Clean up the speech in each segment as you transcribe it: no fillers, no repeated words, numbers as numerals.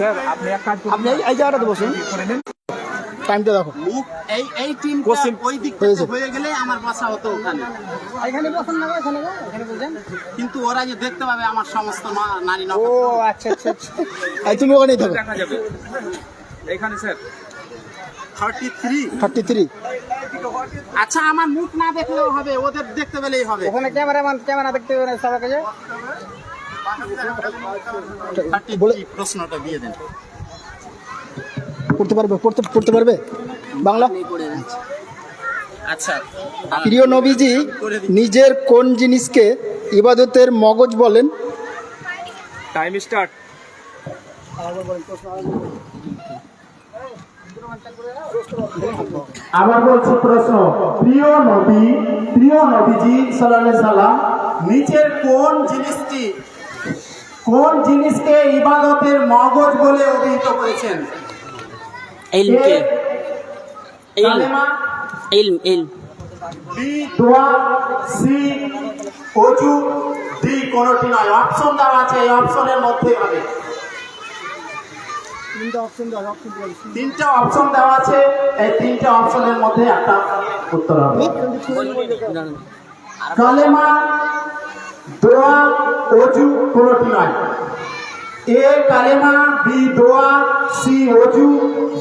Sir আপনি এক কাজ করুন, আপনি এই জায়গাটাতে বসুন, টাইমটা দেখো। এই টিমটা ওই দিক থেকে হয়ে গেলে আমার বাসা হতো ওখানে। এখানে বসুন না, এখানে বসেন। কিন্তু ওরা যে দেখতে পাবে আমার সমস্ত নারী ও আচ্ছা আচ্ছা আচ্ছা, তুমি ওখানেই থাকো। দেখা যাবে এখানে স্যার 33। আচ্ছা আমার মুখ না দেখলেও হবে, ওদের দেখতে পেলেই হবে। ওখানে ক্যামেরা দেখতে হবে না সবার কাছে। 33 প্রশ্নটা দিয়ে দেন। পড়তে পারবে বাংলা? আচ্ছা প্রিয় নবীজি নিজের কোন জিনিসকে ইবাদতের মগজ বলেন? Time start. আবার বলছি প্রশ্ন, প্রিয় নবীজি সাল্লাল্লাহু আলাইহি সাল্লাম নিচের কোন জিনিসকে ইবাদতের মগজ বলে অভিহিত করেছেন? ইলমকে, কালেমা, ইলম, বি দোয়া, সি ওযু, ডি কোনটি নয়। অপশন দেওয়া আছে, এই অপশনের মধ্যে হবে। তিনটা অপশন দেওয়া আছে, এই তিনটা অপশনের মধ্যে একটা উত্তর হবে। কালেমা, দোয়া, ওযু কোনটি নয়। এ কালেমা, বি দোয়া, সি ওযু,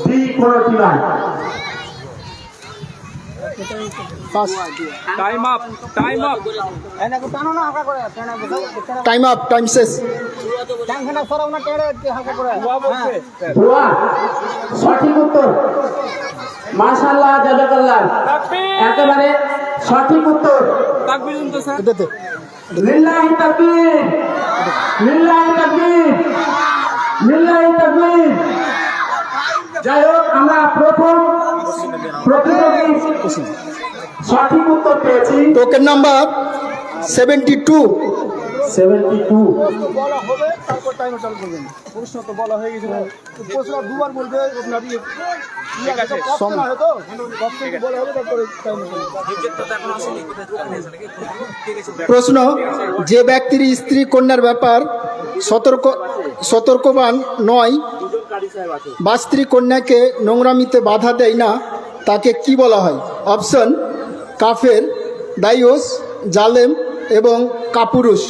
ডি কোনটি নয়। Time up. টাইম শেষ। দোয়া সঠিক উত্তর। মাশাআল্লাহ, জাযাকাল্লাহ, একেবারে সঠিক উত্তর। তাকবীর শুনতে স্যার। লিল্লাহি তাকবীর, লিল্লাহি তাকবীর, লিল্লাহি তাকবীর। যাই হোক, আমরা প্রথম প্রতিযোগী সঠিক উত্তর পেয়েছি। Token number 72। বলা হবে তারপর টাইম চালু করবেন। প্রশ্ন তো বলা হয়ে গেছে, প্রশ্ন দুবার বলবে আপনার প্রশ্ন, যে ব্যক্তির স্ত্রী কন্যার ব্যাপার সতর্কবান নয় বা স্ত্রী কন্যাকে নোংরামিতে বাধা দেয় না, তাকে কি বলা হয়? অপশন কাফের, দায়ুস, জালেম এবং কাপুরুষ।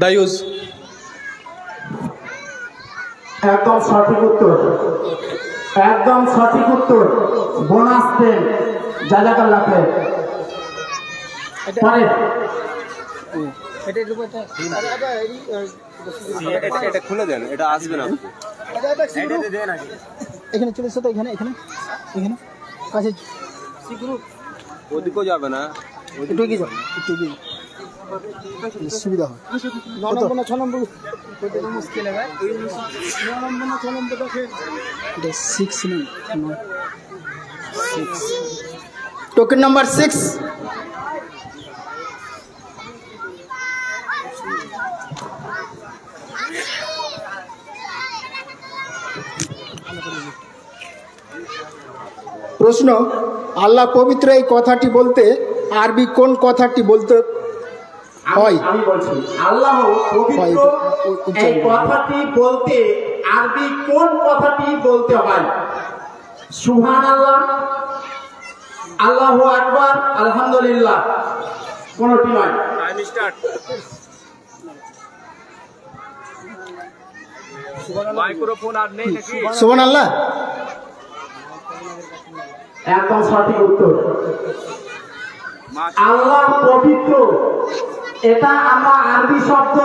দায়ুস। একদম সঠিক উত্তর, একদম সঠিক উত্তর। বোনাস দেন জাযাকাল্লাহকে। পরে এটা খুলে দেন, এটা আসবে না। এখানে চলে এসো তো, এখানে কাছে ওদিকেও যাবে না, একটু এগিয়ে যাও, একটু এগিয়ে যাও, সুবিধা হয়। 9 নম্বর না 6 নম্বর? মুশকিল है 9 নম্বর না 6 নম্বর? এটা 6 নেই, 6। Token number 6। প্রশ্ন, আল্লাহ পবিত্র এই কথাটি বলতে আরবি কোন কথাটি বলতে হয়? আমি বলছি, আল্লাহ পবিত্র এই কথাটি বলতে আরবি কোন কথাটি বলতে হয়? সুবহানাল্লাহ, আল্লাহু আকবার, আলহামদুলিল্লাহ, কোনটি নয়। Time start. মাইক্রোফোন আর নেই নাকি? সুবহানাল্লাহ একদম সঠিক উত্তর। আল্লাহ পবিত্র, এটা আমরা আরবি শব্দ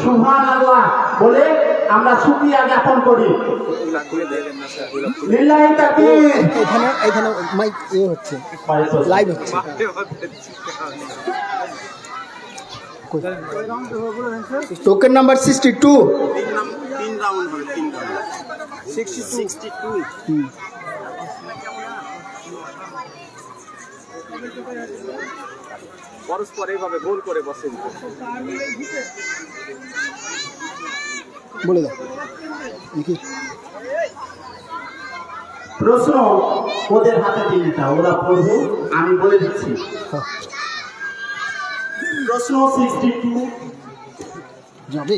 সুবহানাল্লাহ বলে আমরা শুকরিয়া জ্ঞাপন করি। লিল্লাহি তাকবীর। এখানে মাইক হচ্ছে, লাইভ হচ্ছে। Token number 62। 3 রাউন্ড হবে, 3 রাউন্ড। 62। পরস্পর এইভাবে গোল করে বসে বলে দাও নাকি? প্রশ্ন ওদের হাতে দিন, এটা ওরা পড়বে, আমি বলে দিচ্ছি। প্রশ্ন 62 যাবে।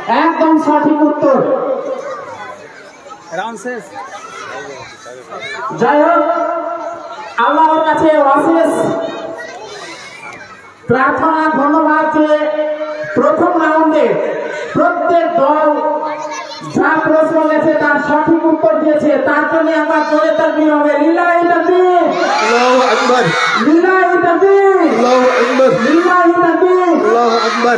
একদম সঠিক উত্তর। রাউন্ড শেষ। যাই হোক, আল্লাহর কাছে অশেষ প্রার্থনা, ধন্যবাদ যে প্রথম রাউন্ডে প্রত্যেক দল যা প্রশ্ন গেছে তার সঠিক উত্তর দিয়েছে, তার জন্য আমার জোরে তাকবীর হবে। লিল্লাহি তাকবীর, আল্লাহু আকবার, লিল্লাহি তাকবীর, আল্লাহু আকবার, লিল্লাহি তাকবীর। আল্লাহু আকবার।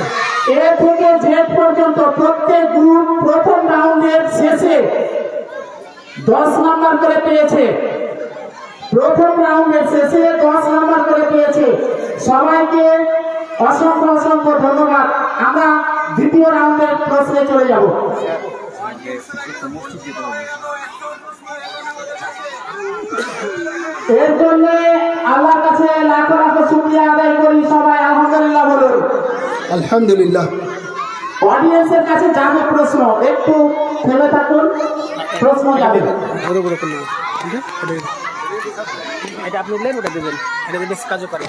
এ থেকে জেড পর্যন্ত প্রত্যেক গ্রুপ প্রথম রাউন্ডের শেষে 10 নাম্বার করে পেয়েছে। প্রথম রাউন্ডের শেষে 10 নাম্বার করে পেয়েছে। সবাইকে অসংখ্য অসংখ্য ধন্যবাদ। আমরা দ্বিতীয় রাউন্ডের প্রশ্নে চলে যাব। এর জন্য আল্লাহর কাছে লাখো লাখো শুকরিয়া আদায় করি। সবাই আলহামদুলিল্লাহ বলুন। আলহামদুলিল্লাহ। অডিয়েন্সের কাছে যাবে প্রশ্ন, একটু থেমে থাকুন, প্রশ্ন যাবে। বড় বড় করে নেবো। এটা আপনি উঠলেন, ওটা দেবেন, এটা বেশ কাজও করে।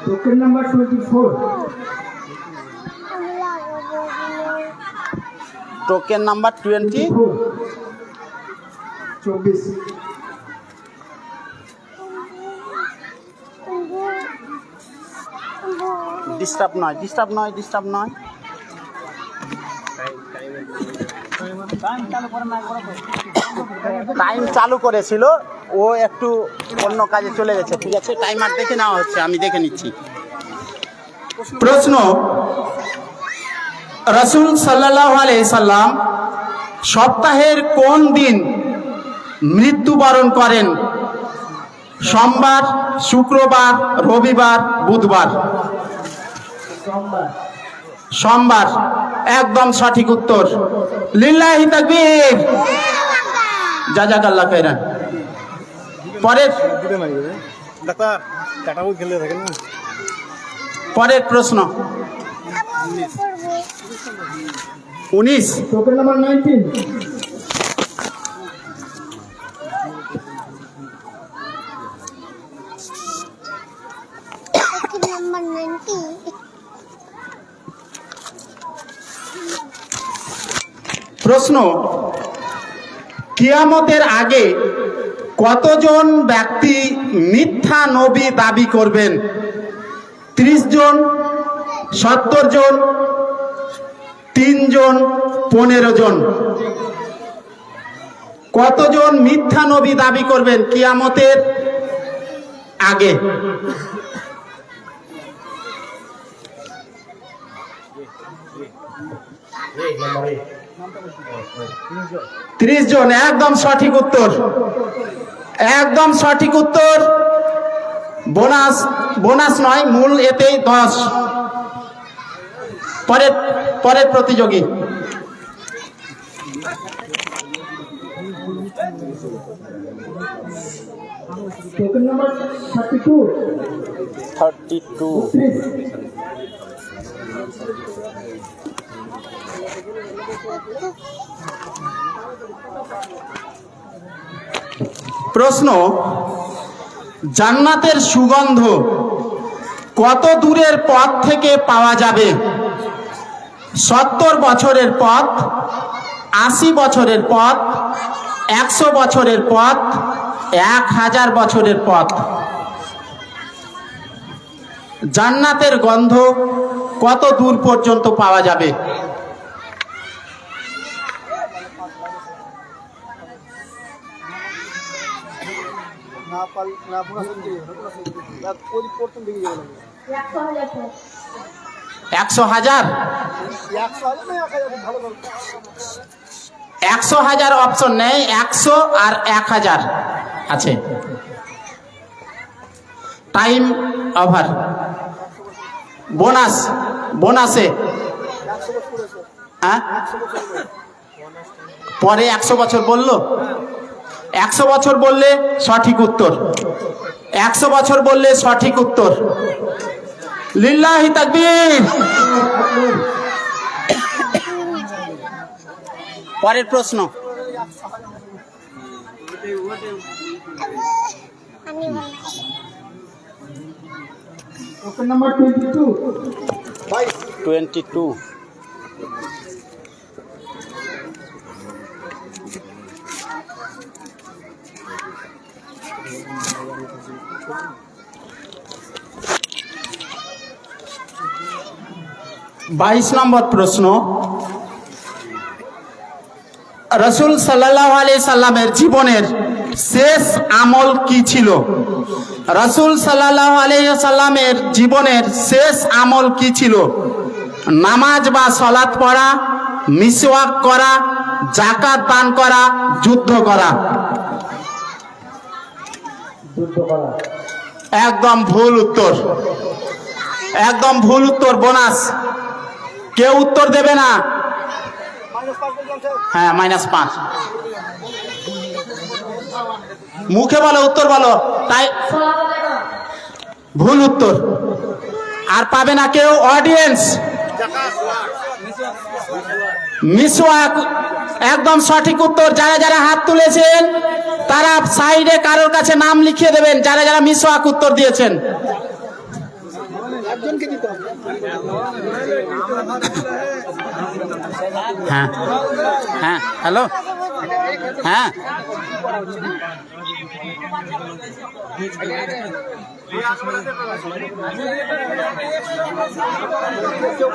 Token number 24। Token number 24। Disturb নয়, ডিস্টার্ব নয়, ডিস্টার্ব নয়। টাইম চালু করেছিল, ও একটু অন্য কাজে চলে গেছে। ঠিক আছে, টাইমার দেখে নেওয়া হচ্ছে, আমি দেখে নিচ্ছি। প্রশ্ন, রাসূল সাল্লাল্লাহু আলাইহি সাল্লাম সপ্তাহের কোন দিন মৃত্যুবরণ করেন? সোমবার, শুক্রবার, রবিবার, বুধবার? সোমবার, একদম সঠিক উত্তর। লিল্লাহি তাকবীর, জাযাকাল্লাহ খাইরান। পরের ডাক্তার কাটাও খেলে থাকে না। পরের প্রশ্ন 19। Token number 19। প্রশ্ন, কিয়ামতের আগে কতজন ব্যক্তি মিথ্যা নবী দাবি করবেন? 30 জন, 70 জন, 3 জন, 15 জন? কতজন মিথ্যা নবী দাবি করবেন কিয়ামতের আগে? 30 জন, একদম সঠিক উত্তর, একদম সঠিক উত্তর। বোনাস, বোনাস নয়, মূল এতেই 10। পরের প্রতিযোগী টোকেন নাম্বার 32। প্রশ্ন, জান্নাতের সুগন্ধ কত দূরের পথ থেকে পাওয়া যাবে? 70 বছরের পথ, 80 বছরের পথ, 100 বছরের পথ, 1000 বছরের পথ? জান্নাতের গন্ধ কত দূর পর্যন্ত পাওয়া যাবে? না পাল না পুরো শুনতে না পরিবর্তন দেখে যাবে 100,000। 100,000 অপশন নেই, 100 আর 1000 আছে। Time over. বোনাস, বোনাসে হ্যাঁ পরে 100 বছর বললো। 100 বছর বললে সঠিক উত্তর, 100 বছর বললে সঠিক উত্তর। লিল্লাহি তাকবীর। পরের প্রশ্ন। Question number 22 22। বাইশ নম্বর প্রশ্ন, রাসূল সাল্লাল্লাহু আলাইহি সাল্লামের জীবনের শেষ আমল কি ছিল? রাসূল সাল্লাল্লাহু আলাইহি সাল্লামের জীবনের শেষ আমল কি ছিল? নামাজ বা সালাত পড়া, মিসওয়াক করা, যাকাত দান করা, যুদ্ধ করা। একদম ভুল উত্তর, একদম ভুল উত্তর। বোনাস কেউ উত্তর দেবে না। হ্যাঁ, -5। মুখে বলো, উত্তর বলো। তাই ভুল উত্তর, আর পাবে না কেউ। অডিয়েন্স, মিসওয়াক একদম সঠিক উত্তর। যারা যারা হাত তুলেছেন তারা সাইডে কারোর কাছে নাম লিখিয়ে দেবেন, যারা যারা মিসওয়াক উত্তর দিয়েছেন। হ্যাঁ হ্যাঁ, হ্যালো, হ্যাঁ।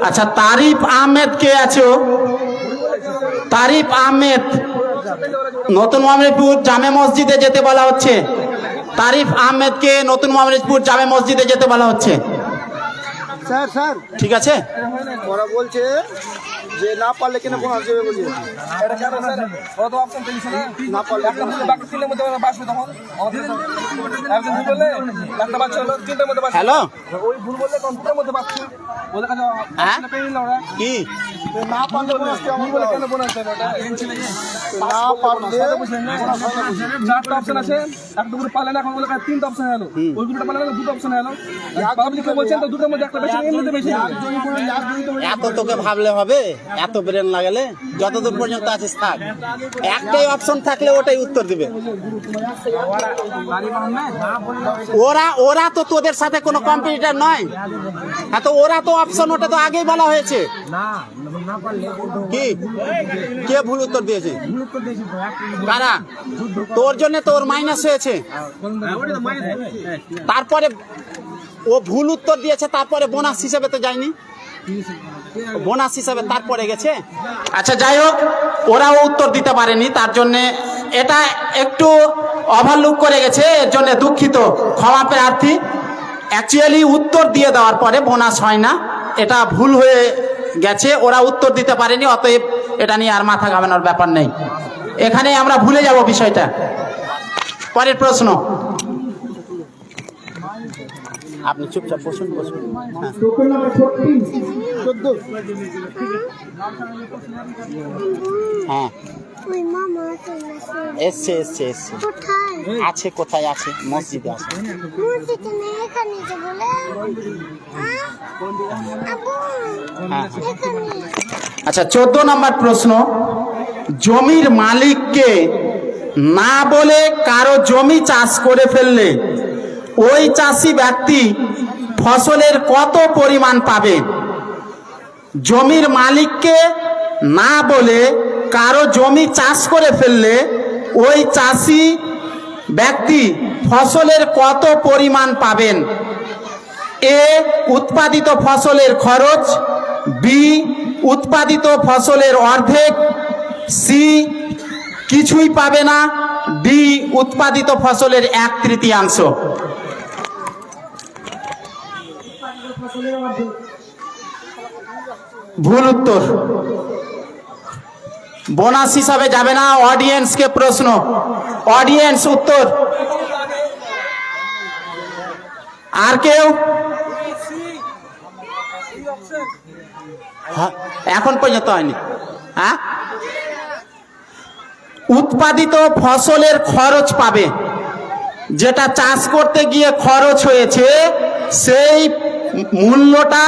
আচ্ছা, তারিফ আহমেদ কে আছো? তারিফ আহমেদ, নতুন মোহাম্মদপুর জামে মসজিদে যেতে বলা হচ্ছে। তারিফ আহমেদকে নতুন মোহাম্মদপুর জামে মসজিদে যেতে বলা হচ্ছে। স্যার স্যার ঠিক আছে, ওরা বলছে যে না পারলে কেন বোনাস দেবে বলছে। না পারলে হ্যালো, হ্যাঁ কি না পারলে বোনাস কেমন কেন বোনাস দেবে? না পারলে চারটা অপশন আছে, একটা গ্রুপ পারলে না, এখন বলে 3টা অপশন হলো, ওই গ্রুপটা পারলে না 2টা অপশন হলো। পাবলিকে বলছেন তো দুটোর মধ্যে একটা বেশি, এমনিতে বেশি এত তোকে ভাবলে হবে? এত ব্রেন লাগালে? যতদূর পর্যন্ত আছিস থাক, একটাই অপশন থাকলে ওটাই উত্তর দিবে। ওরা তো তোদের সাথে কোনো কম্পিটিটর নয়। হ্যাঁ, তো ওরা তো অপশন, ওটা তো আগেই বলা হয়েছে। কি কে ভুল উত্তর দিয়েছে? কারা? তোর জন্য তোর মাইনাস হয়েছে। তারপরে ও ভুল উত্তর দিয়েছে, তারপরে বোনাস হিসেবে তো যায়নি, বোনাস হিসাবে তারপরে গেছে। আচ্ছা, যাই হোক, ওরাও উত্তর দিতে পারেনি, তার জন্য এটা একটু ওভারলুক করে গেছে, এর জন্য দুঃখিত, ক্ষমা প্রার্থী। অ্যাকচুয়ালি উত্তর দিয়ে দেওয়ার পরে বোনাস হয় না, এটা ভুল হয়ে গেছে, ওরা উত্তর দিতে পারেনি, অতএব এটা নিয়ে আর মাথা ঘামানোর ব্যাপার নেই, এখানে আমরা ভুলে যাব বিষয়টা। পরের প্রশ্ন। আপনি চুপচাপ বসুন, বসুন। টোকেন নাম্বার 14 হ্যাঁ, ওই মামা এসছে এসছে এসছে। কোথায়? আছে, কোথায় আছে? মসজিদে আছে। মসজিদে নেই, এখানে যে বলে আবু হ্যাঁ, এখানে। আচ্ছা, 14 নম্বর প্রশ্ন, জমির মালিককে না বলে কারো জমি চাষ করে ফেললে ওই চাষি ব্যক্তি ফসলের কত পরিমাণ পাবে? জমির মালিককে না বলে কারো জমি চাষ করে ফেললে ওই চাষি ব্যক্তি ফসলের কত পরিমাণ পাবেন? এ, উৎপাদিত ফসলের খরচ, বি, উৎপাদিত ফসলের অর্ধেক, সি, কিছুই পাবে না, ডি, উৎপাদিত ফসলের 1/3। ভুল উত্তর, বোনাস হিসাবে যাবে না। অডিয়েন্সকে প্রশ্ন, অডিয়েন্স উত্তর। আর কেউ? এখন পর্যন্ত হয়নি। হ্যাঁ, উৎপাদিত ফসলের খরচ পাবে, যেটা চাষ করতে গিয়ে খরচ হয়েছে সেই মূল্যটা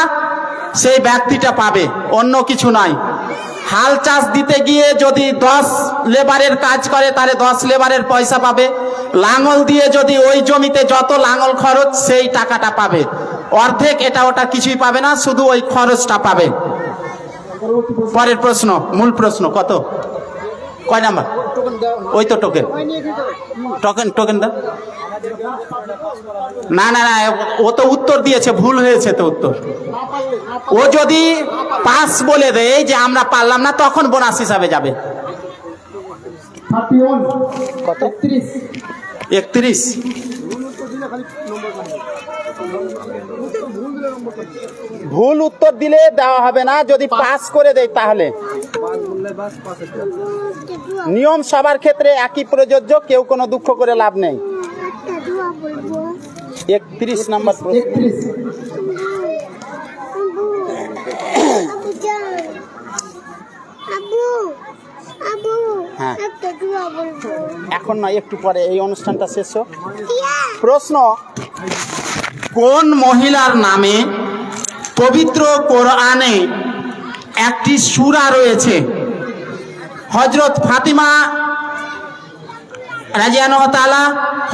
সেই ব্যক্তিটা পাবে, অন্য কিছু নয়। হাল চাষ দিতে গিয়ে যদি 10 লেবারের কাজ করে তাহলে 10 লেবারের পয়সা পাবে। লাঙল দিয়ে যদি ওই জমিতে যত লাঙল খরচ সেই টাকাটা পাবে। অর্ধেক এটা ওটা কিছুই পাবে না, শুধু ওই খরচটা পাবে। পরের প্রশ্ন, মূল প্রশ্ন কত, কয় নাম্বার? ওই তো টোকেন, টোকেন টোকেন দা। না না না, ও তো উত্তর দিয়েছে, ভুল হয়েছে তো উত্তর। ও যদি পাস বলে দেয় যে আমরা পারলাম না, তখন বোনাস হিসাবে যাবে। 31। ভুল উত্তর দিলে দেওয়া হবে না, যদি পাস করে দেয় তাহলে। নিয়ম সবার ক্ষেত্রে একই প্রযোজ্য, কেউ কোনো দুঃখ করে লাভ নেই। একটা দোয়া বলবো। 31 নম্বর প্রশ্ন। আবু জান, আবু আবু হ্যাঁ। একটা দোয়া বলবো। এখন নয়, একটু পরে, এই অনুষ্ঠানটা শেষ হোক। ইয়া, প্রশ্ন, কোন মহিলার নামে পবিত্র কোরআনে একটি সূরা রয়েছে? হযরত ফাতিমা রাদিয়াল্লাহু তাআলা,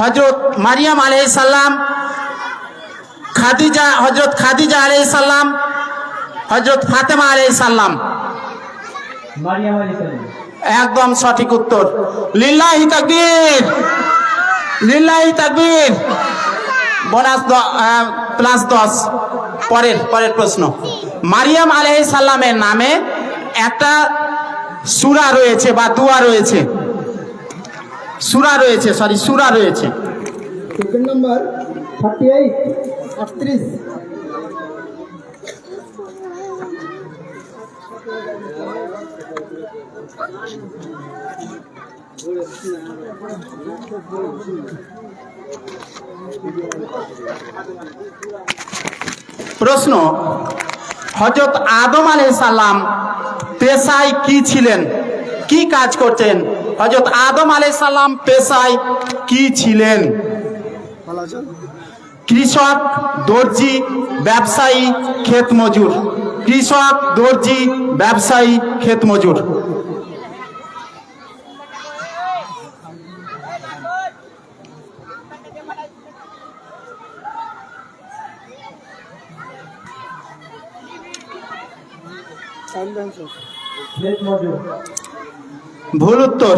হযরত মারিয়াম আলাইহিস সালাম, হযরত খাদিজা আলাইহিস সালাম, হযরত ফাতেমা আলাইহিস সালাম। একদম সঠিক উত্তর। লিল্লাহি তাকবীর, লিল্লাহি তাকবীর। বোনাস +10। পরের প্রশ্ন, মারিয়াম আলাইহিস সালামের নামে একটা সূরা রয়েছে বা দোয়া রয়েছে, সূরা রয়েছে। Second number 38, 38। প্রশ্ন, হযরত আদম আলাইহিস সালাম পেশায় কি ছিলেন, কি কাজ করতেন? হযরত আদম আলাইহিস সালাম পেশায় কি ছিলেন? কৃষক, দর্জি, ব্যবসায়ী, ক্ষেত মজুর। কৃষক, দর্জি, ব্যবসায়ী, ক্ষেত মজুর। ভুল উত্তর।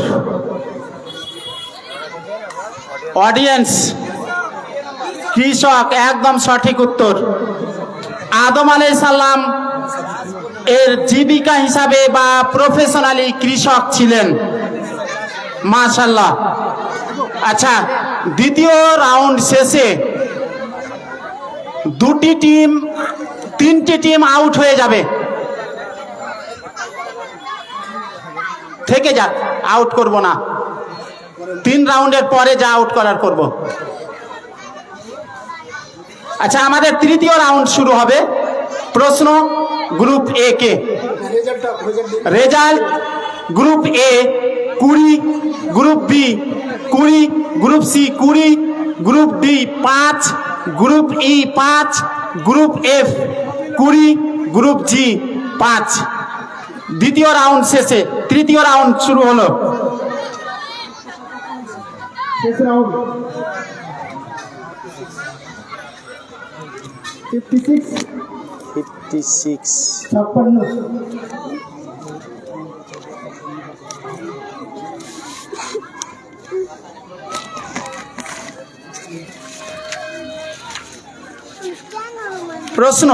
অডিয়েন্স, কৃষক একদম সঠিক উত্তর। আদম আলাইহিস সালাম এর জীবিকা হিসাবে বা প্রফেশনালি কৃষক ছিলেন। মাশাআল্লাহ। আচ্ছা, দ্বিতীয় রাউন্ড শেষে তিনটি টিম আউট হয়ে যাবে। থেকে যাক, আউট করব না, 3 রাউন্ডের পরে যা আউট করার করব। আচ্ছা, আমাদের তৃতীয় রাউন্ড শুরু হবে। প্রশ্ন, গ্রুপ এ কে result, group A 20, group B 20, group C 20, group D 5, group E 5, group F 20, group G 5। দ্বিতীয় রাউন্ড শেষে তৃতীয় রাউন্ড শুরু হলো। শেষ রাউন্ড 56, 56। 56। প্রশ্ন,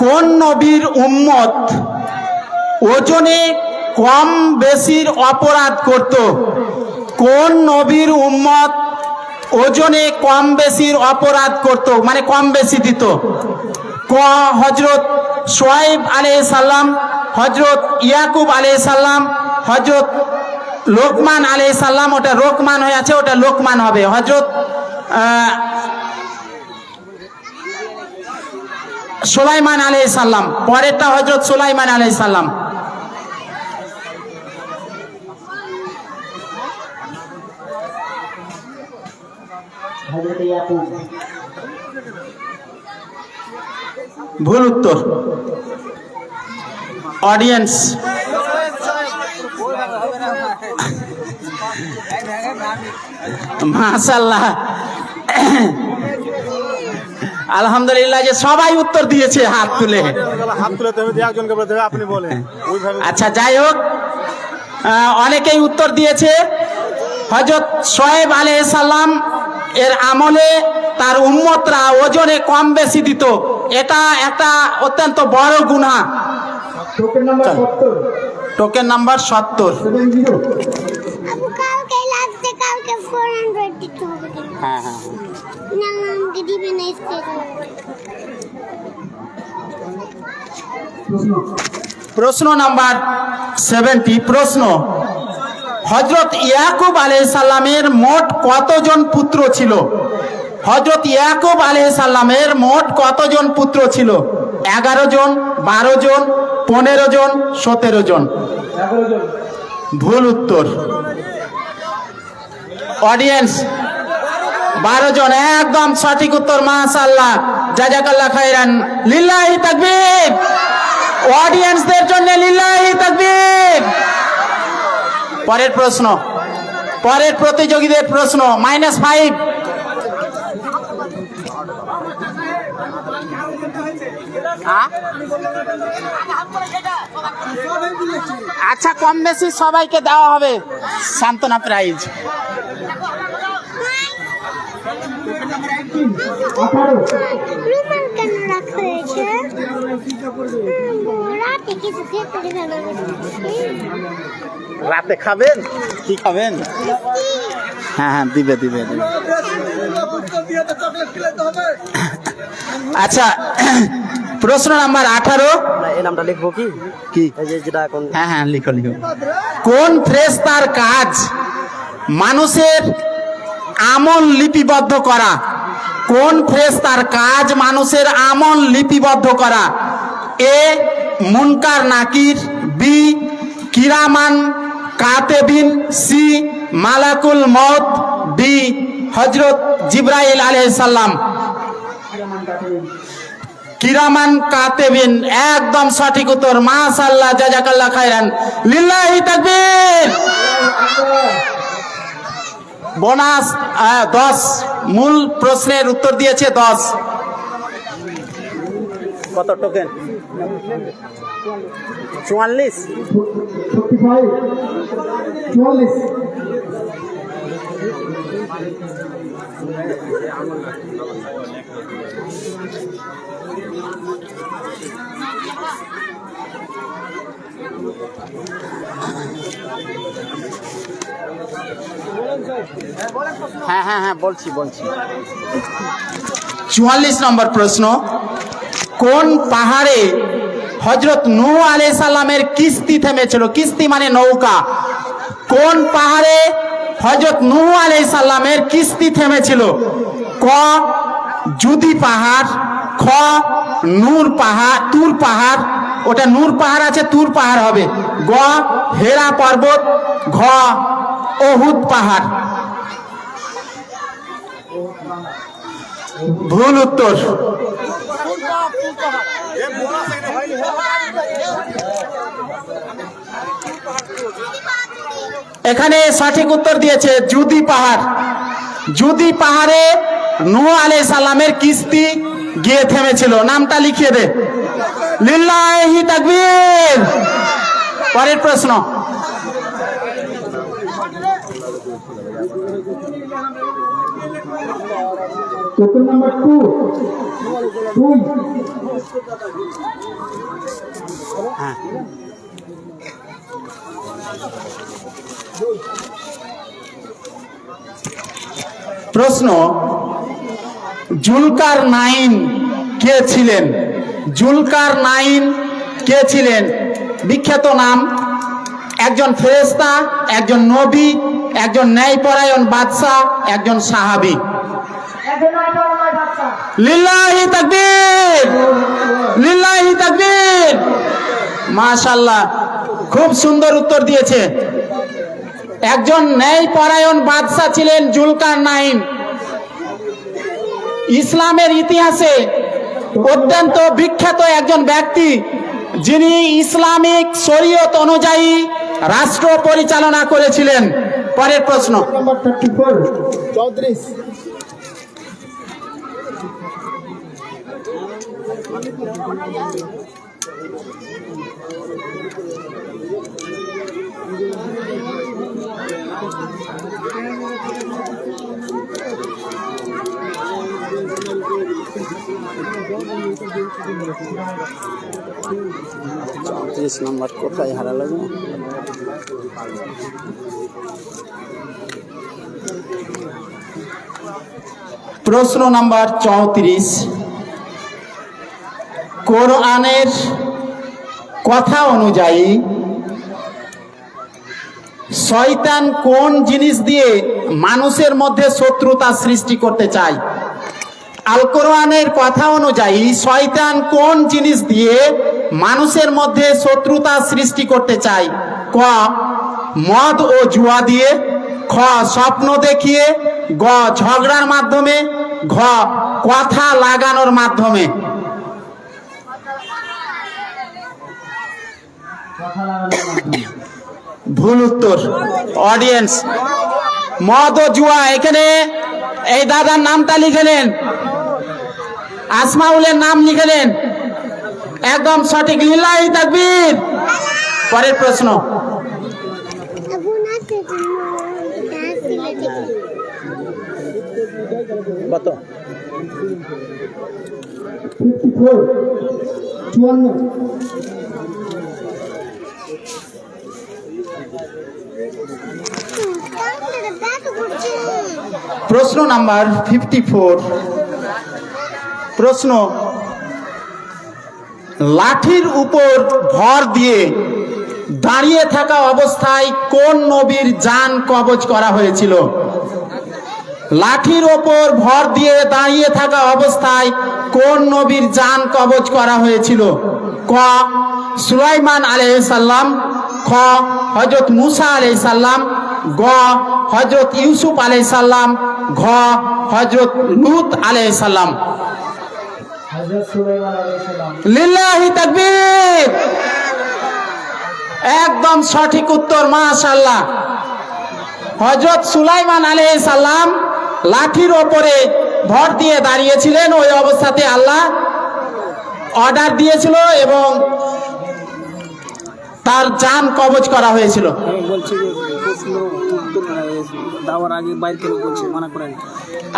কোন নবীর উম্মত ওজনে কম বেশির অপরাধ করত? কোন নবীর উম্মত ওজনে কম বেশির অপরাধ করত, মানে কম বেশি দিত? ক হযরত শুআইব আলাইহিস সালাম, হযরত ইয়াকুব আলাইহিস সালাম, হযরত লোকমান আলাইহিস সালাম। ওটা রোকমান হয়ে আছে, ওটা লোকমান হবে। হযরত সুলাইমান আলাইহিস সালাম। পরেরটা হযরত সুলাইমান আলাইহিস সালাম। ভুল উত্তর। অডিয়েন্স মাশাআল্লাহ, আলহামদুলিল্লাহ যে সবাই উত্তর দিয়েছে হাত তুলে। হাত তুলে তুমি একজনকে বলতে হবে, আপনি বলেন ওইভাবে। আচ্ছা যাই হোক, অনেকেই উত্তর দিয়েছে। হযরত শোয়েব আলাইহিস সালাম এর আমলে তার উম্মতরা ওজনে কম বেশি দিত, এটা একটা অত্যন্ত বড় গুনাহ। Token number 70 token number 70।70 Abu কালকে লাগছে, কালকে 400 দিতে হবে। হ্যাঁ হ্যাঁ না আমাকে দিবে না স্টেজ। প্রশ্ন নাম্বার 70। প্রশ্ন, হযরত ইয়াকুব আলাইহিস সালামের মোট কতজন পুত্র ছিল? হযরত ইয়াকুব আলাইহিস সালামের মোট কতজন পুত্র ছিল? 11 জন, 12 জন, 15 জন, 17 জন? 11 জন। ভুল উত্তর। অডিয়েন্স 12 জন, একদম সঠিক উত্তর। মাশাআল্লাহ, জাযাকাল্লাহ খাইরান, লিল্লাহি তাকবীর। অডিয়েন্সদের জন্য লিল্লাহি তাকবীর। পরের প্রশ্ন, পরের প্রতিযোগীদের প্রশ্ন, -5। আচ্ছা কম বেশি সবাইকে দেওয়া হবে সান্ত্বনা প্রাইজ। রুমাল কেন রাখা হয়েছে? রাতে কিছু খেতে দেবে না। রাতে খাবেন? কি খাবেন? হ্যাঁ হ্যাঁ দিবে দিবে দিবে। আচ্ছা প্রশ্ন নাম্বার 18। এই নামটা লিখবো কি? কি? এই যে যেটা এখন হ্যাঁ হ্যাঁ লিখো লিখো। কোন ফেরেশতার কাজ মানুষের আমল লিপিবদ্ধ করা? কোন ফেরেশতার কাজ মানুষের আমল লিপিবদ্ধ করা? এ মুনকার নাকির, বি কিরামান কাতেবিন, সি মালাকুল মউত, ডি হযরত জিবরাইল আলাইহিস সালাম। কিরামান কাতেবিন, একদম সঠিক উত্তর। মাশাআল্লাহ, জাযাকাল্লাহ খাইরান, লিল্লাহি তাকবীর। বোনাস 10। মূল প্রশ্নের উত্তর দিয়েছে 10। কত টোকেন? 44। 45 44 হ্যাঁ হ্যাঁ হ্যাঁ বলছি বলছি। 44 নম্বর প্রশ্ন, কোন পাহাড়ে হযরত নূহ আলাইহিস সালামের কিস্তি থেমেছিল? কিস্তি মানে নৌকা। কোন পাহাড়ে হযরত নূহ আলাইহিস সালামের কিস্তি থেমেছিল? ক জুদি পাহাড়, খ নূর পাহাড়, তুর পাহাড়, ওটা নূর পাহাড় আছে, তুর পাহাড় হবে, গ হেরা পর্বত, ঘ ওহুদ পাহাড়। ভুল উত্তর। এখানে সঠিক উত্তর দিয়েছে জুদি পাহাড়। জুদি পাহাড়ে নূহ আলাইহিস সালামের কিস্তি গিয়ে থেমেছিল। নামটা লিখিয়ে দে। লিল্লাহি তাকবীর। পরের প্রশ্ন, টোকেন নাম্বার 2 2 প্রশ্ন, জুলকার নাইন কে ছিলেন? জুলকার নাইন কে ছিলেন? বিখ্যাত নাম, একজন ফেরেশতা, একজন নবী, একজন ন্যায়পরায়ণ বাদশা, একজন সাহাবী। লিল্লাহি তাকবীর, লিল্লাহি তাকবীর। মাশাআল্লাহ, খুব সুন্দর উত্তর দিয়েছে। একজন ন্যায়পরায়ণ বাদশা ছিলেন জুলকার নাইন। ইসলামের ইতিহাসে অত্যন্ত বিখ্যাত একজন ব্যক্তি। যিনি ইসলামিক শরীয়ত অনুযায়ী রাষ্ট্র পরিচালনা করেছিলেন? পরের প্রশ্ন। নাম্বার 34 চৌত্রিশ। নম্বর কোথায় হারালো? প্রশ্ন নাম্বার 34। কোরআনের কথা অনুযায়ী শয়তান কোন জিনিস দিয়ে মানুষের মধ্যে শত্রুতা সৃষ্টি করতে চায়? আল কোরআনের কথা অনুযায়ী শয়তান কোন জিনিস দিয়ে মানুষের মধ্যে শত্রুতা সৃষ্টি করতে চায়? ক, মদ ও জুয়া দিয়ে, খ, স্বপ্ন দেখিয়ে, গ, ঝগড়ার মাধ্যমে, ঘ, কথা লাগানোর মাধ্যমে। ভুল উত্তর। অডিয়েন্স, মদ ও জুয়া, এখানে এই দাদার নামটা লিখে নেন, আসমাউলের নাম লিখে নেন, একদম সঠিক। লিল্লাহি তাকবীর। পরের প্রশ্ন। কত? 54 প্রশ্ন নাম্বার 54। প্রশ্ন, লাঠির উপর ভর দিয়ে দাঁড়িয়ে থাকা অবস্থায় কোন নবীর জান কবজ করা হয়েছিল? লাঠির ওপর ভর দিয়ে দাঁড়িয়ে থাকা অবস্থায় কোন নবীর জান কবজ করা হয়েছিল? ক, সুলাইমান আলাইহিস সালাম, খ, হযরত মুসা আলাইহিস সালাম, গ, হযরত ইউসুফ আলাইহিস সালাম, ঘ, হযরত লূত আলাইহিস সালাম। লিল্লাহি তাকবীর। একদম সঠিক উত্তর, মাশাআল্লাহ। হযরত সুলাইমান আলাইহিস সালাম লাঠির ওপরে ভর দিয়ে দাঁড়িয়েছিলেন, ওই অবস্থাতে আল্লাহ অর্ডার দিয়েছিল এবং তার জান কবজ করা হয়েছিল।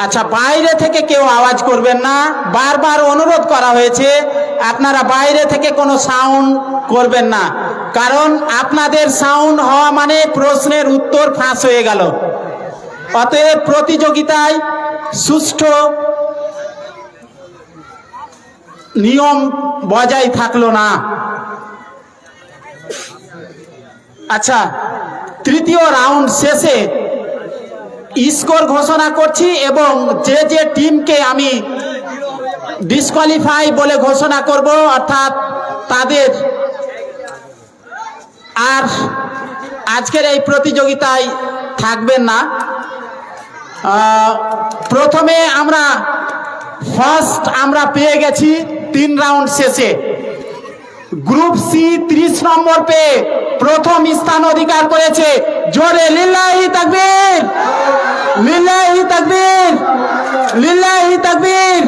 আচ্ছা, বাইরে থেকে কেউ আওয়াজ করবেন না, বারবার অনুরোধ করা হয়েছে আপনারা বাইরে থেকে কোনো সাউন্ড করবেন না, কারণ আপনাদের সাউন্ড হওয়া মানে প্রশ্নের উত্তর ফাঁস হয়ে গেল। অতএব প্রতিযোগিতায় সুষ্ঠু নিয়ম বজায় থাকলো না। আচ্ছা, তৃতীয় রাউন্ড শেষে স্কোর ঘোষণা করছি এবং যে যে টিমকে আমি ডিসকোয়ালিফাই বলে ঘোষণা করব, অর্থাৎ তাদের আর আজকের এই প্রতিযোগিতায় থাকবেন না। প্রথমে আমরা পেয়ে গেছি 3 রাউন্ড শেষে। গ্রুপ সি 30 নম্বর পেয়ে প্রথম স্থান অধিকার করেছে। জোরে লিল্লাহি তাকবীর, লিল্লাহি তাকবীর, লিল্লাহি তাকবীর।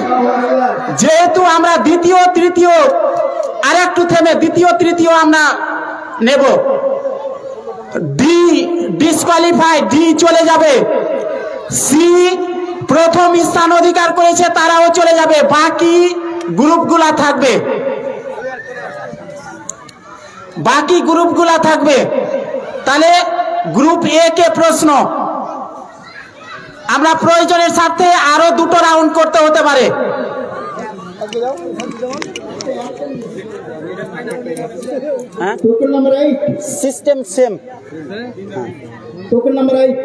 যেহেতু আমরা দ্বিতীয় তৃতীয়, আর একটু থেমে, দ্বিতীয় তৃতীয় আমরা নেব। ডি ডিসকোয়ালিফাই, ডি চলে যাবে। সি প্রথম স্থান অধিকার করেছে, তারাও চলে যাবে, বাকি গ্রুপগুলা থাকবে, বাকি গ্রুপগুলা থাকবে। তাহলে গ্রুপ এ কে প্রশ্ন, আমরা প্রয়োজনের স্বার্থে আরো 2টো রাউন্ড করতে হতে পারে। Token number 8, system same. Token number 8,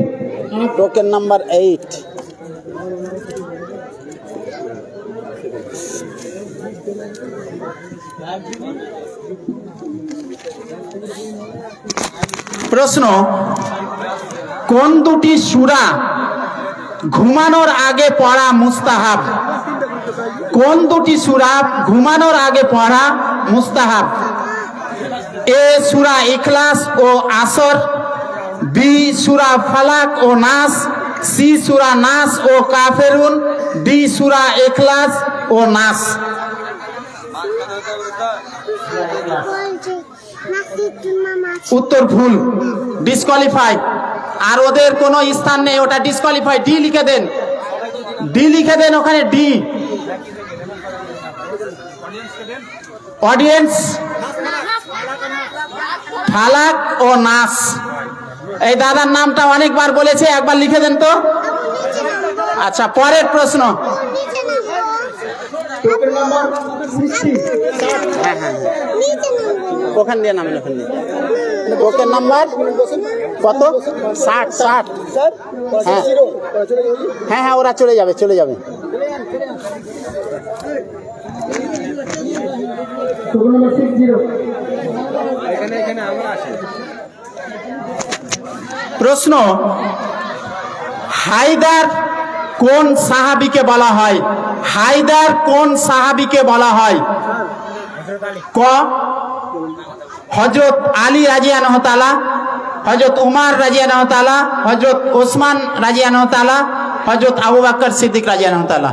token number 8। প্রশ্ন, কোন দুটি সূরা ঘুমানোর আগে পড়া মুস্তাহাব? কোন দুটি সূরা ঘুমানোর আগে পড়া মুস্তাহাব? এ সূরা ইখলাস ও আসর, বি সূরা ফালাক ও নাস, সি সূরা নাস ও কাফেরুন, ডি সূরা ইখলাস ও নাস। বলছে নাসির মামা উত্তর ভুল, ডিসকোয়ালিফাই। আর ওদের কোনো স্থান নেই, ওটা ডিসকোয়ালিফাই। ডি লিখে দেন, ডি লিখে দেন ওখানে, ডি। অডিয়েন্স ফালাক ও নাস। এই দাদার নামটা অনেকবার বলেছে, একবার লিখে দেন তো। আচ্ছা, পরের প্রশ্ন। নিচে নামবো টোকেন নাম্বার 60। হ্যাঁ হ্যাঁ, নিচে নামবো ওখান দিয়ে নামেন, ওখান দিয়ে। টোকেন নাম্বার কত? 60। 60। স্যার হ্যাঁ। 0 চলে যাবে। হ্যাঁ হ্যাঁ, ওরা চলে যাবে, চলে যাবে। Token number 60। প্রশ্ন, হায়দার কোন সাহাবীকে বলা হয়? হায়দার কোন সাহাবীকে বলা হয়? ক হযরত আলী রাদিয়াল্লাহু তাআলা, হযরত উমর রাদিয়াল্লাহু তাআলা, হযরত ওসমান রাদিয়াল্লাহু তাআলা, হযরত আবু বকর সিদ্দিক রাদিয়াল্লাহু তাআলা।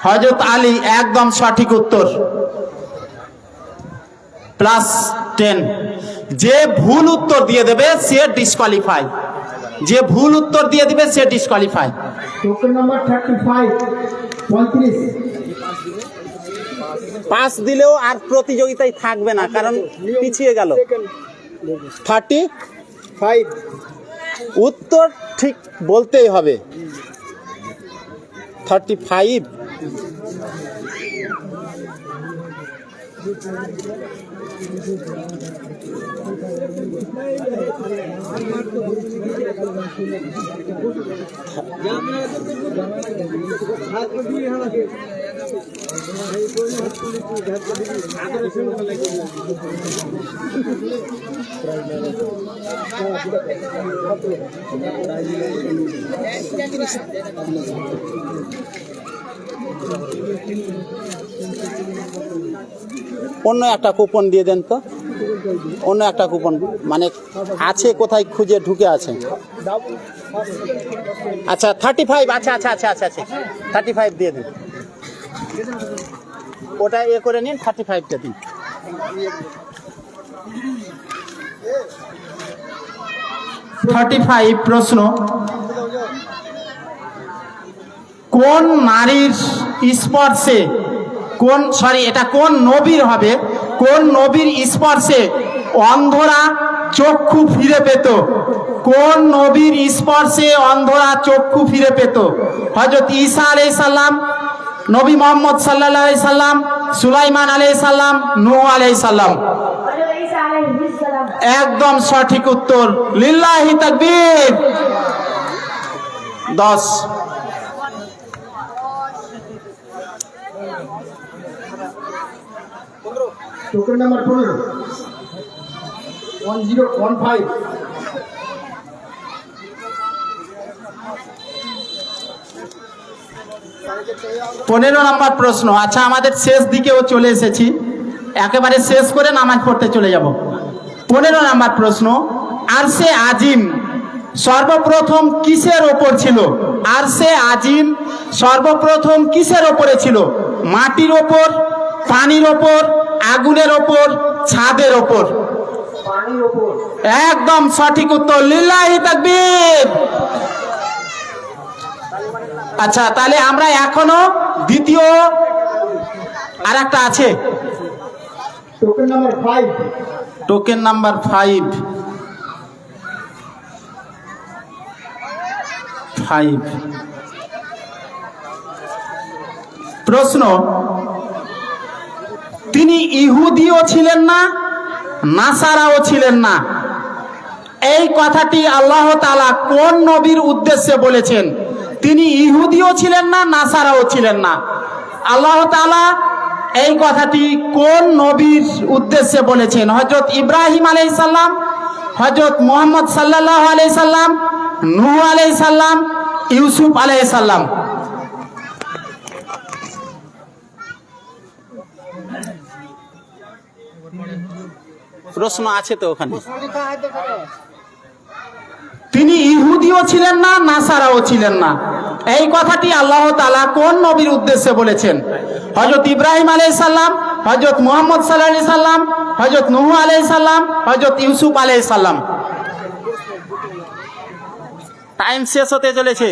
হযরত আলী, একদম সঠিক উত্তর, +10। যে ভুল উত্তর দিয়ে দেবে সে ডিসকোয়ালিফাই, যে ভুল উত্তর দিয়ে দিবে সে ডিসকোয়ালিফাই। Token number 35 35। 5 দিলেও আর প্রতিযোগিতায় থাকবে না, কারণ পিছিয়ে গেল। 35 উত্তর ঠিক বলতেই হবে। 35। অন্য একটা কুপন দিয়ে দেন তো, অন্য একটা কুপন, মানে আছে কোথায় খুঁজে ঢুকে আছে। আচ্ছা 35। আচ্ছা আচ্ছা আচ্ছা আচ্ছা আচ্ছা 35 দিয়ে দিন, ওটা এ করে নিন, 35টা দিন। প্রশ্ন, কোন নারীর স্পর্শে, এটা কোন নবীর হবে, কোন নবীর স্পর্শে অন্ধরা চক্ষু ফিরে পেত? কোন নবীর স্পর্শে অন্ধরা চক্ষু ফিরে পেত? হযরত ঈসা আলাইহিস সালাম, নবী মুহাম্মদ সাল্লাল্লাহু আলাইহি সাল্লাম, সুলাইমান আলাইহিস সালাম, নূহ আলাইহিস সালাম। একদম সঠিক উত্তর, লিল্লাহি তাকবীর। 10। Token number 15 1015। পনেরো নম্বর প্রশ্ন। আচ্ছা, আমাদের শেষ দিকেও চলে এসেছি, একেবারে শেষ করে নামাজ পড়তে চলে যাব। 15 নম্বর প্রশ্ন, আরশে আজিম সর্বপ্রথম কিসের ওপর ছিল? আরশে আজিম সর্বপ্রথম কিসের ওপরে ছিল? মাটির ওপর, পানির ওপর, আগুনের ওপর, ছাদের ওপর? পানির উপর। একদম সঠিক উত্তর, লিল্লাহি তাকবীর। আচ্ছা, তাহলে আমরা এখনো দ্বিতীয় আর একটা আছে, টোকেন নাম্বার 5। Token number 5। প্রশ্ন, তিনি ইহুদিও ছিলেন না, নাসারাও ছিলেন না। এই কথাটি আল্লাহ তাআলা কোন নবীর উদ্দেশ্যে বলেছেন? তিনি ইহুদিও ছিলেন না, নাসারাও ছিলেন না। আল্লাহ তাআলা এই কথাটি কোন নবীর উদ্দেশ্যে বলেছেন? হযরত ইব্রাহিম আলাইহিস সালাম, হযরত মুহাম্মদ সাল্লাল্লাহু আলাইহি সাল্লাম, নূহ আলাইহিস সালাম, ইউসুফ আলাইহিস সালাম। প্রশ্ন আছে তো ওখানে। তিনি ইহুদিও ছিলেন না, নাসারাও ছিলেন না। এই কথাটি আল্লাহ তাআলা কোন নবীর উদ্দেশ্যে বলেছেন? হযরত ইব্রাহিম আলাইহিস সালাম, হযরত মুহাম্মদ সাল্লাল্লাহু আলাইহি সাল্লাম, হযরত নূহ আলাইহিস সালাম, হযরত ইউসুফ আলাইহিস সালাম। টাইম শেষ হতে চলেছে।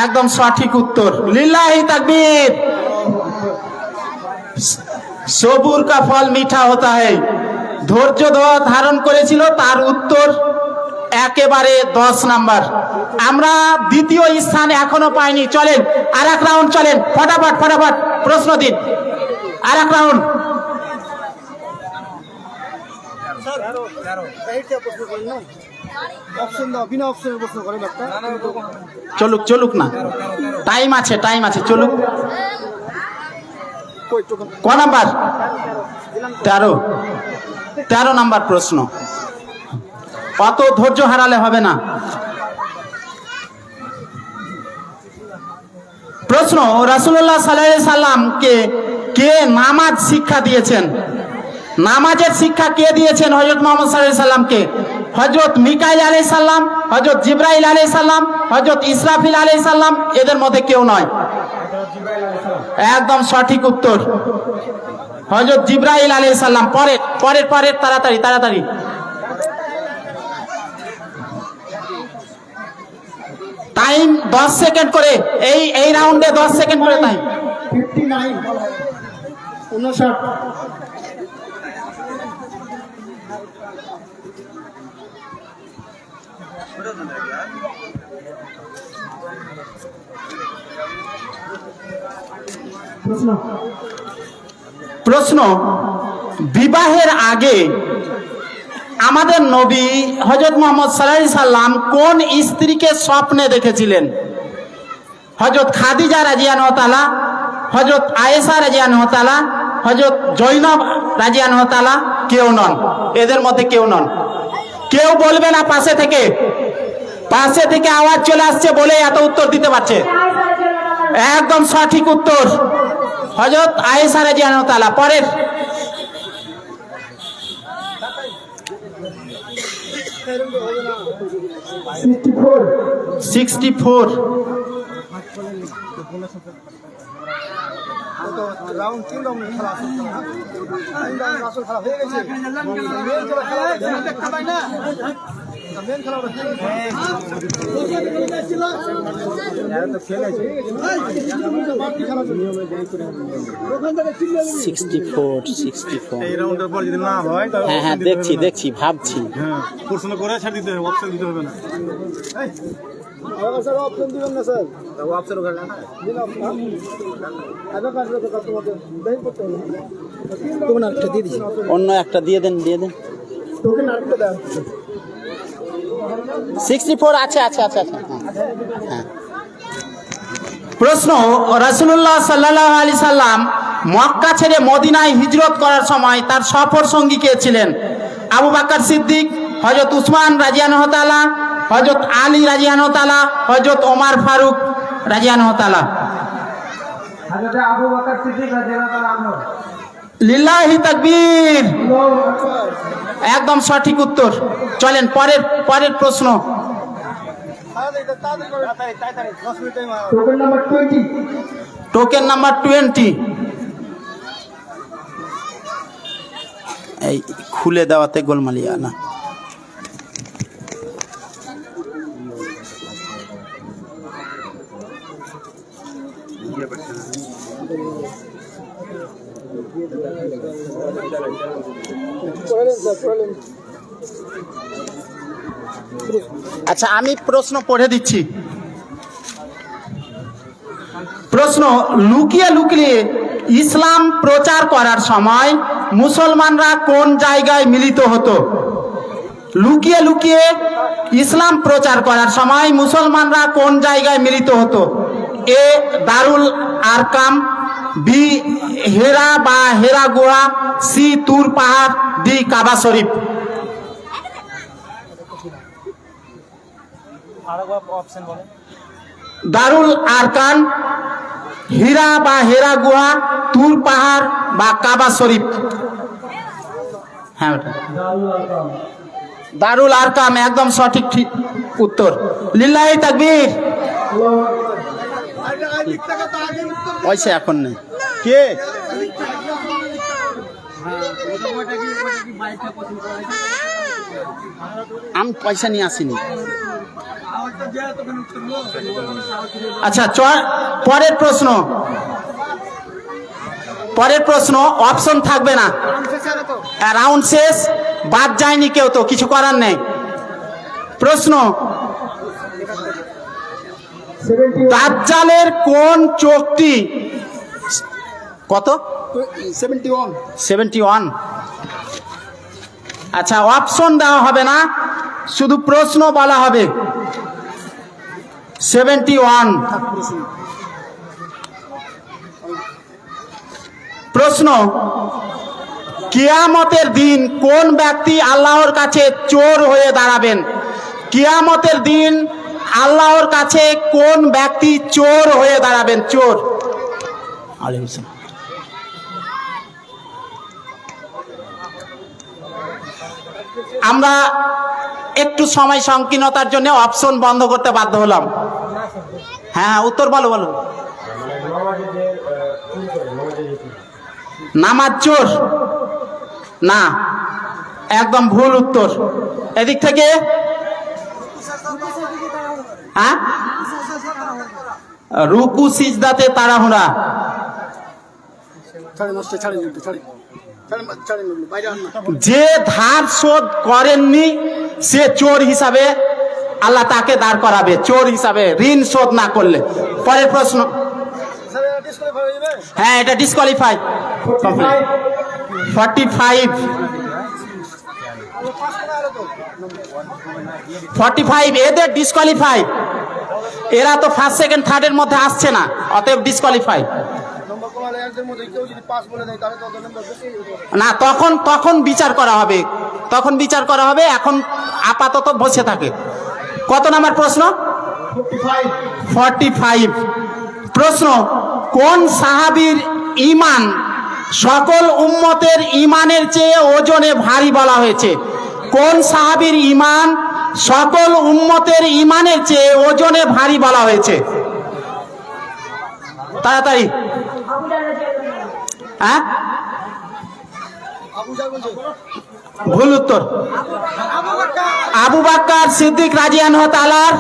একদম সঠিক উত্তর। লিল্লাহি তাকবীর। সবুর কা ফল মিঠা হতা হ্যায়। ধৈর্য ধারণ করেছিল, তার উত্তর একেবারে 10 নাম্বার। আমরা দ্বিতীয় স্থানে এখনো পাইনি। চলেন আর এক রাউন্ড, চলেন ফটাফট ফটাফট প্রশ্ন দিন, আর এক রাউন্ড। অপশন দাও, বিনা অপশনের প্রশ্ন করেন একটা। চলুক চলুক না, টাইম আছে, টাইম আছে, চলুক। ক নাম্বার? 13 নাম্বার প্রশ্ন। অত ধৈর্য হারালে হবে না। প্রশ্ন, রাসূলুল্লাহ সাল্লাল্লাহু আলাইহি সাল্লামকে কে নামাজ শিক্ষা দিয়েছেন? নামাজের শিক্ষা কে দিয়েছেন হযরত মুহাম্মদ সাল্লাল্লাহু আলাইহি সাল্লামকে? হযরত মিকাইল আলাইহিস সালাম, হযরত জিবরাইল আলাইহিস সালাম, হযরত ইসরাফিল আলাইহিস সালাম, এদের মধ্যে কেউ নয়। একদম সঠিক উত্তর, হযরত জিবরাইল আলাইহিস সালাম। পরের তাড়াতাড়ি তাড়াতাড়ি। টাইম 10 সেকেন্ড করে, এই রাউন্ডে 10 সেকেন্ড করে টাইম। 59 59 প্রশ্ন, বিবাহের আগে আমাদের নবী হযরত মুহাম্মদ সাল্লাল্লাহু আলাইহি সাল্লাম কোন স্ত্রীকে স্বপ্নে দেখেছিলেন? হযরত খাদিজা রাদিয়াল্লাহু তাআলা, হযরত আয়েশা রাদিয়াল্লাহু তাআলা, হযরত জয়নব রাদিয়াল্লাহু তাআলা, কেউ নন। এদের মধ্যে কেউ নন। কেউ বলবে না পাশে থেকে আওয়াজ চলে আসছে বলে এত উত্তর দিতে পারছে। একদম সঠিক উত্তর, হযরত আয়েশা রাদিয়াল্লাহু তাআলা। পরের 64 রাউন্ড 3 রাউন্ড খেলা আসল খেলা, 3 রাউন্ড আসল খেলা হয়ে গেছে। মেন খেলা ওটা হয়ে গেছে। 64 এই রাউন্ডের পর যদি না হয় তাহলে হ্যাঁ দেখছি ভাবছি। হ্যাঁ, প্রশ্ন করে ছাড় দিতে হবে, অপশন দিতে হবে না। স্যার অপশন দিবেন না স্যার, অপশন ওখানে না দিন অপশন আগে কাটলে তো তোমাকে দেই করতে হবে। তোমরা একটা দিয়ে দিছি, অন্য একটা দিয়ে দেন তোকে নাটকে দাও। 64 আছে। হ্যাঁ। প্রশ্ন, রাসূলুল্লাহ সাল্লাল্লাহু আলাইহি সাল্লাম মক্কা ছেড়ে মদিনায় হিজরত করার সময় তার সফর সঙ্গী কে ছিলেন? আবু বকর সিদ্দিক, হযরত উসমান রাদিয়াল্লাহু তাআলা, হযরত আলী রাদিয়াল্লাহু তাআলা, হযরত ওমর ফারুক রাদিয়াল্লাহু তাআলা। হযরত আবু বকর সিদ্দিক রাদিয়াল্লাহু তাআলা। লিল্লাহি তাকবীর। একদম সঠিক উত্তর। চলেন পরের প্রশ্ন। Token number 20। এই খুলে দেওয়াতে গোলমালিয়া না। আচ্ছা, আমি প্রশ্ন পড়ে দিচ্ছি। প্রশ্ন, লুকিয়ে ইসলাম প্রচার করার সময় মুসলমানরা কোন জায়গায় মিলিত হতো? লুকিয়ে ইসলাম প্রচার করার সময় মুসলমানরা কোন জায়গায় মিলিত হতো? এ দারুল আরকাম, বি হেরা বা হেরা গুহা, সি তুর পাহাড়, ডি কাবা শরীফ। দারুল আরকান, হীরা বা হেরা গুহা, তুর পাহাড় বা কাবা শরীফ। হ্যাঁ বেটা দারুল আরকাম একদম সঠিক উত্তর। লিল্লাহি তাকবীর। পয়সা এখন নেই কে আমি পয়সা নিয়ে আসিনি। আচ্ছা পরের প্রশ্ন অপশন থাকবে না, রাউন্ড শেষ, বাদ যায়নি কেউ, তো কিছু করার নেই। প্রশ্ন, দাজ্জালের কোন চোখটি কত 71? আচ্ছা অপশন দেওয়া হবে না, শুধু প্রশ্ন বলা হবে। 71 প্রশ্ন, কিয়ামতের দিন কোন ব্যক্তি আল্লাহর কাছে চোর হয়ে দাঁড়াবেন? কিয়ামতের দিন আল্লাহর কাছে কোন ব্যক্তি চোর হয়ে দাঁড়াবেন? চোর। আমরা একটু সময় সংকীর্ণতার জন্য অপশন বন্ধ করতে বাধ্য হলাম। হ্যাঁ উত্তর বলো। নামাজ চোর না, একদম ভুল উত্তর। এদিক থেকে হ্যাঁ, রুকু সিজদাতে তাড়াহুড়া। যে ধার শোধ করেননি সে চোর হিসাবে আল্লাহ তাকে দাঁড় করাবে, চোর হিসাবে, ঋণ শোধ না করলে। পরের প্রশ্ন, হ্যাঁ এটা ডিসকোয়ালিফাই। 45 এদের ডিসকোয়ালিফাই, এরা তো ফার্স্ট সেকেন্ড থার্ডের মধ্যে আসছে না, অতএব ডিসকোয়ালিফাই। না তখন বিচার করা হবে, এখন আপাতত বসে থাকে। কত নাম্বার প্রশ্ন? 45 প্রশ্ন, কোন সাহাবীর ঈমান সকল উম্মতের ঈমানের চেয়ে ওজনে ভারী বলা হয়েছে? কোন সাহাবীর ঈমান সকল উম্মতের ঈমানের চেয়ে ওজনে ভারী বলা হয়েছে? তাড়াতাড়ি। হ্যাঁ ভুল উত্তর। আবু বকর সিদ্দিক রাদিয়াল্লাহু তাআলার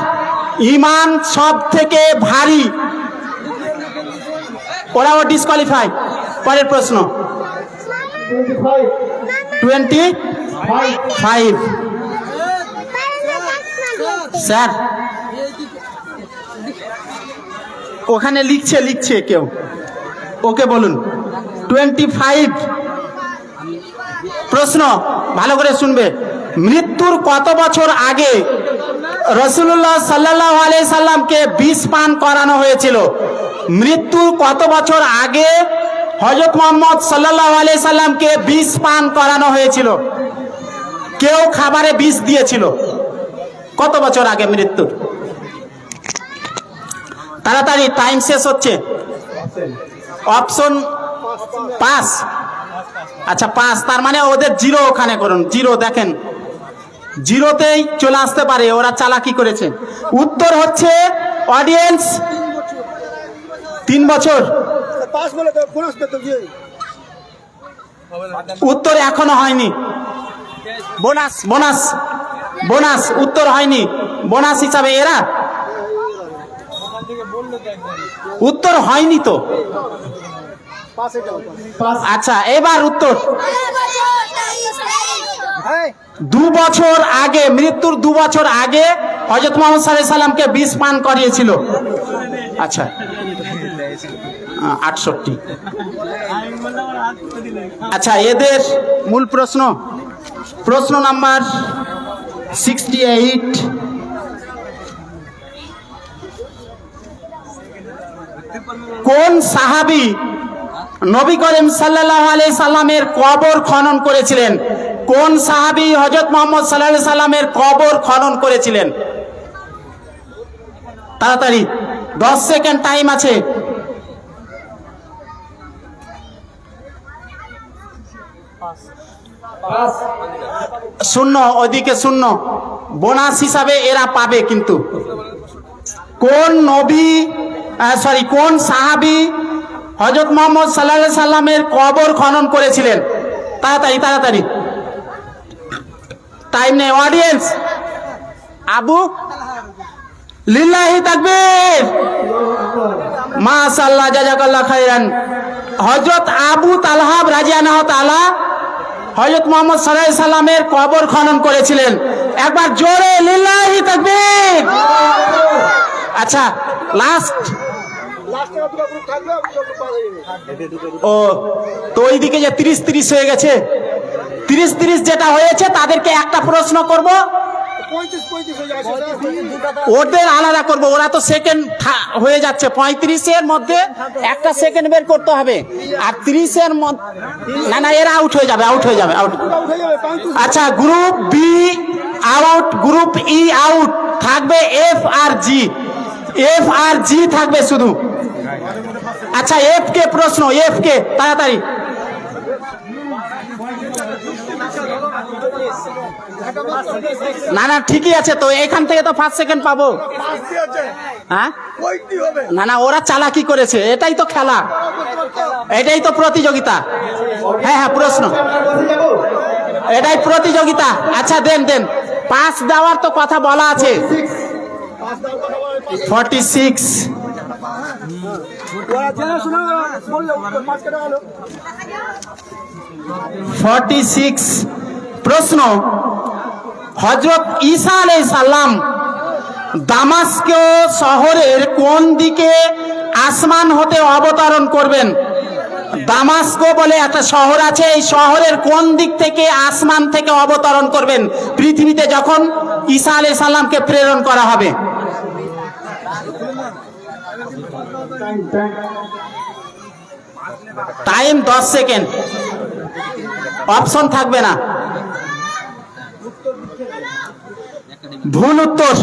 ঈমান সব থেকে ভারী, ওরাও ডিসকোয়ালিফাই। পরের প্রশ্ন, 25 স্যার ওখানে লিখছে কেউ, ওকে বলুন। 25 প্রশ্ন, ভালো করে শুনবে। মৃত্যুর কত বছর আগে রাসূলুল্লাহ সাল্লাল্লাহু আলাইহি সাল্লামকে বিষ পান করানো হয়েছিল? মৃত্যুর কত বছর আগে হযরত মুহাম্মদ সাল্লাল্লাহু আলাইহি সাল্লামকে বিষ পান করানো হয়েছিল? কেউ খাবারে বিষ দিয়েছিল, কত বছর আগে মৃত্যুর? তাড়াতাড়ি, টাইম শেষ হচ্ছে। অপশন 5। আচ্ছা 5, তার মানে ওদের জিরো ওখানে করুন, জিরো। দেখেন জিরোতেই চলে আসতে পারে, ওরা চালাকি করেছে। উত্তর হচ্ছে অডিয়েন্স 3 বছর। উত্তর এখনো হয়নি, বোনাস উত্তর হয়নি, বোনাস হিসাবে এরা উত্তর হয়নি তো। আচ্ছা এবার উত্তর, 2 বছর আগে, মৃত্যুর 2 বছর আগে হযরত মুহাম্মদ সাল্লাল্লাহু আলাইহি সাল্লামকে বিষ পান করিয়েছিল। আচ্ছা 68। আচ্ছা এদের মূল প্রশ্ন নাম্বার 68। কোন সাহাবী নবী করিম সাল্লাল্লাহু আলাইহি সাল্লামের কবর খনন করেছিলেন? কোন সাহাবী হযরত মুহাম্মদ সাল্লাল্লাহু আলাইহি সাল্লামের কবর খনন করেছিলেন? তাড়াতাড়ি, 10 সেকেন্ড টাইম আছে। শূন্য, ওইদিকে শূন্য। বোনাস হিসাবে এরা পাবে কিন্তু। কোন নবী কোন সাহাবী হযরত মুহাম্মদ সাল্লাল্লাহু আলাইহি সাল্লামের কবর খনন করেছিলেন? তাড়াতাড়ি তাড়াতাড়ি, টাইম নেই। অডিয়েন্স, আবু লিল্লাহি তাকবীর, মাশাআল্লাহ, জাযাকাল্লাহ খাইরান। হযরত আবু তালহা রাদিয়াল্লাহু তাআলা হযরত মুহাম্মদ সাল্লাল্লাহু আলাইহি সাল্লামের কবর খনন করেছিলেন। একবার জোরে লিল্লাহি তাকবীর। আচ্ছা, লাস্ট। ও তো ওইদিকে যে 30-30 হয়ে গেছে, 30-30 যেটা হয়েছে তাদেরকে একটা প্রশ্ন করব, ওদের আলাদা করব। ওরা তো সেকেন্ড হয়ে যাচ্ছে। 35-এর মধ্যে একটা সেকেন্ড বের করতে হবে, আর 30-এর মধ্যে না এরা আউট হয়ে যাবে, আউট হয়ে যাবে, আউট। আচ্ছা, group be out, group E out. থাকবে এফ আর জি, এফ আর জি থাকবে শুধু। আচ্ছা, এফ কে প্রশ্ন, এফ কে তাড়াতাড়ি। না ঠিকই আছে তো, এখান থেকে তো 5 সেকেন্ড পাবো। হ্যাঁ, না ওরা চালাকি করেছে, এটাই তো খেলা, এটাই তো প্রতিযোগিতা। হ্যাঁ, প্রশ্ন, এটাই প্রতিযোগিতা। আচ্ছা, দেন 5 দেওয়ার তো কথা বলা আছে। 46 প্রশ্ন, হযরত ঈসা আলাইহিস সালাম দামাস্ক শহরের কোন দিকে আসমান হতে অবতরণ করবেন? দামাস্ক বলে একটা শহর আছে, এই শহরের কোন দিক থেকে আসমান থেকে অবতরণ করবেন পৃথিবীতে যখন ঈসা আলাইহিস সালামকে প্রেরণ করা হবে? টাইম 10 সেকেন্ড, অপশন থাকবে না। ভুল উত্তর।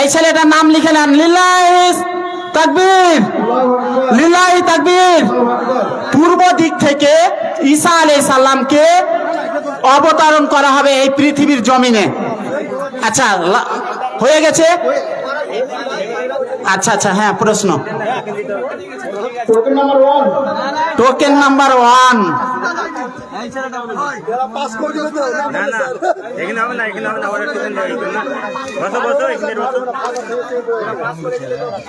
এই ছেলেটার নাম লিখে নেন, লিল্লাহি তাকবীর, লিল্লাহি তাকবীর। পূর্ব দিক থেকে ঈসা আলাইহিস সালামকে অবতরণ করা হবে এই পৃথিবীর জমিনে। আচ্ছা, হয়ে গেছে। আচ্ছা, হ্যাঁ, প্রশ্ন। Token number 1।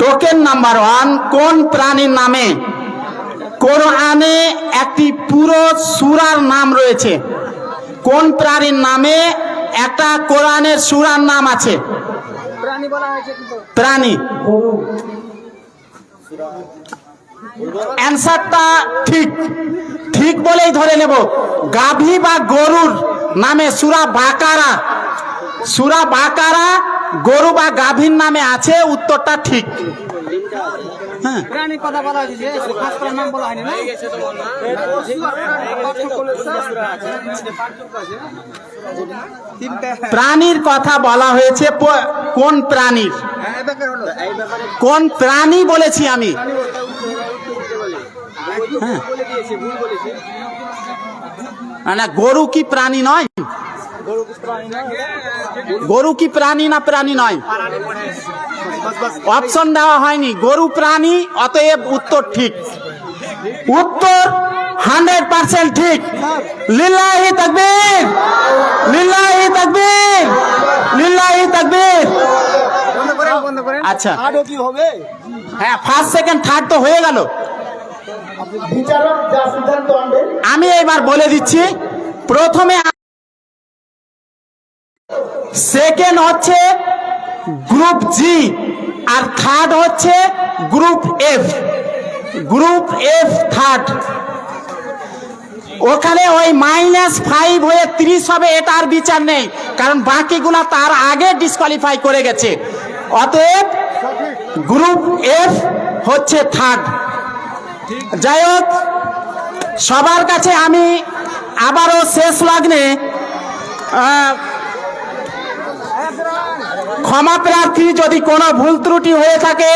টোকেন নাম্বার 1, কোন প্রাণীর নামে কোরআনে একটি পুরো সূরার নাম রয়েছে? কোন প্রাণীর নামে একটা কোরআনের সূরার নাম আছে? প্রাণী। অ্যান্সারটা ঠিক বলেই ধরে নেব। গাভী বা গরুর নামে সূরা বাকারা গরু বা গাভীর নামে আছে, উত্তরটা ঠিক। হ্যাঁ, প্রাণীর কথা বলা হয়েছে, কোন প্রাণীর? কোন প্রাণী বলেছি আমি? হ্যাঁ, না গরু কি প্রাণী নয়? গরু কি প্রাণী না প্রাণী নয়? অপশন দেওয়া হয়নি। গরু প্রাণী, অতএব উত্তর ঠিক। উত্তর 100% ঠিক। লিল্লাহি তাকবীর, লিল্লাহি তাকবীর, লিল্লাহি তাকবীর। আচ্ছা, হ্যাঁ, 1 সেকেন্ড, 3rd তো হয়ে গেল। আমি এবার বলে দিচ্ছি। প্রথমে সেকেন্ড হচ্ছে গ্রুপ জি, আর থার্ড হচ্ছে group F. Group F third. ওখানে ওই -5 হয়ে 30 হবে, এটার বিচার নেই, কারণ বাকিগুলা তার আগে ডিসকোয়ালিফাই করে গেছে। অতএব গ্রুপ এফ হচ্ছে থার্ড। যাই হোক, সবার কাছে আমি আবারও শেষ লগ্নে ক্ষমা প্রার্থী, যদি কোনো ভুল ত্রুটি হয়ে থাকে